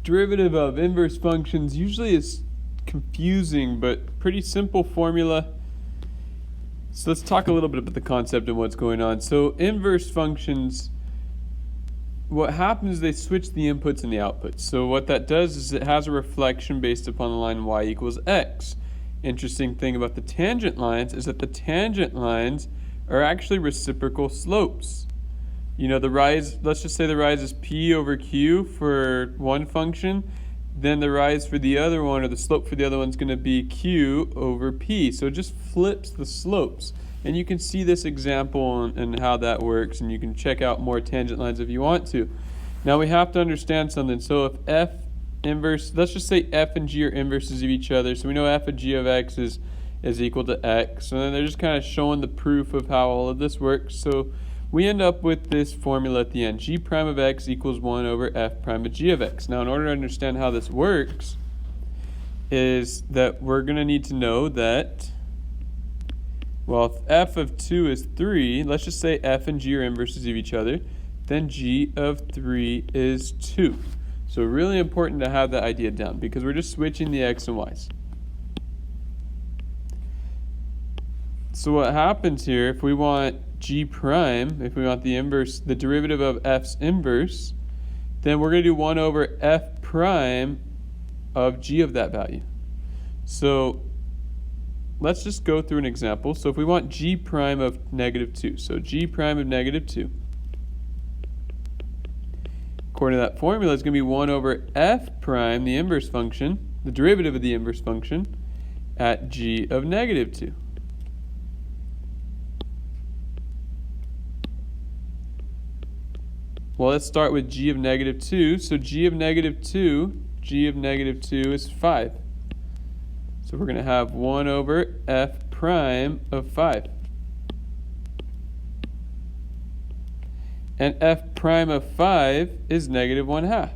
Derivative of inverse functions usually is confusing, but pretty simple formula. So let's talk a little bit about the concept and what's going on. So inverse functions, what happens is they switch the inputs and the outputs. So what that does is it has a reflection based upon the line y equals x. Interesting thing about the tangent lines is that the tangent lines are actually reciprocal slopes. You know, the rise, let's just say the rise is p over q for one function, then the rise for the other one, or the slope for the other one, is going to be q over p. So it just flips the slopes. And you can see this example and how that works, and you can check out more tangent lines if you want to. Now we have to understand something. So if f inverse, let's just say f and g are inverses of each other. So we know f of g of x is equal to x. And then they're just kind of showing the proof of how all of this works. So we end up with this formula at the end. G prime of x equals 1 over f prime of g of x. Now in order to understand how this works is that we're going to need to know that, well, if f of 2 is 3, let's just say f and g are inverses of each other, then g of 3 is 2. So really important to have that idea down because we're just switching the x and y's. So what happens here, if we want g prime, if we want the inverse, the derivative of f's inverse, then we're going to do 1 over f prime of g of that value. So let's just go through an example. So if we want g prime of -2, so g prime of -2, according to that formula, is going to be 1 over f prime, the inverse function, the derivative of the inverse function, at g of -2. Well, let's start with g of -2. So g of -2 is 5. So we're going to have 1 over f prime of 5. And f prime of 5 is -1/2.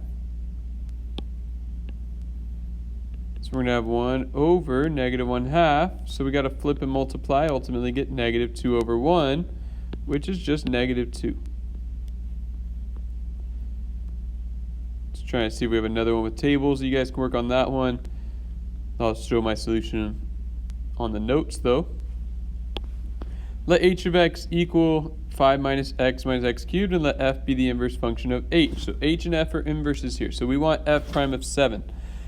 So we're going to have 1 over -1/2. So we got to flip and multiply, ultimately get -2 over 1, which is just -2. Just trying to see if we have another one with tables. You guys can work on that one. I'll show my solution on the notes though. Let h of x equal 5 minus x cubed, and let f be the inverse function of h. So h and f are inverses here. So we want f prime of 7.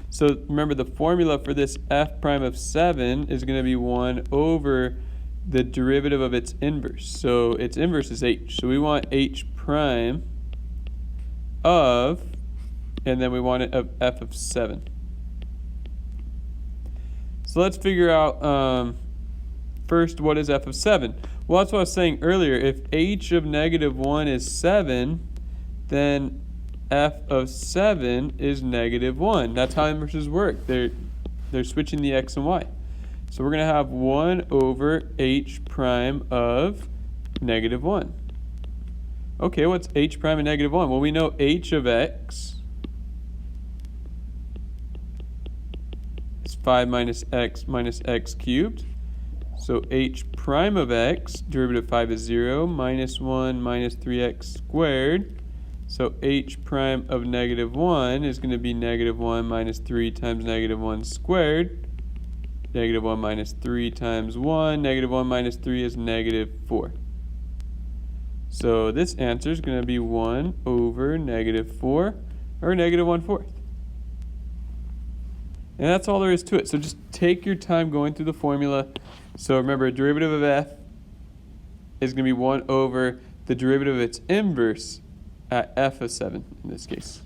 So remember the formula for this f prime of 7 is going to be 1 over the derivative of its inverse. So its inverse is h. So we want h prime of, and then we want it of f of 7. So let's figure out first what is f of 7. Well, that's what I was saying earlier. If h of -1 is 7, then f of 7 is -1. That's how inverses work. They're switching the x and y. So we're going to have 1 over h prime of -1. Okay, what's h prime of -1? Well, we know h of x is 5 minus x cubed. So h prime of x, derivative of 5 is 0, minus 1 minus 3x squared. So h prime of -1 is going to be -1 minus 3 times -1 squared. -1 minus 3 times 1. -1 minus 3 is -4. So this answer is going to be 1 over -4, or -1/4. And that's all there is to it. So just take your time going through the formula. So remember, a derivative of f is going to be 1 over the derivative of its inverse at f of 7 in this case.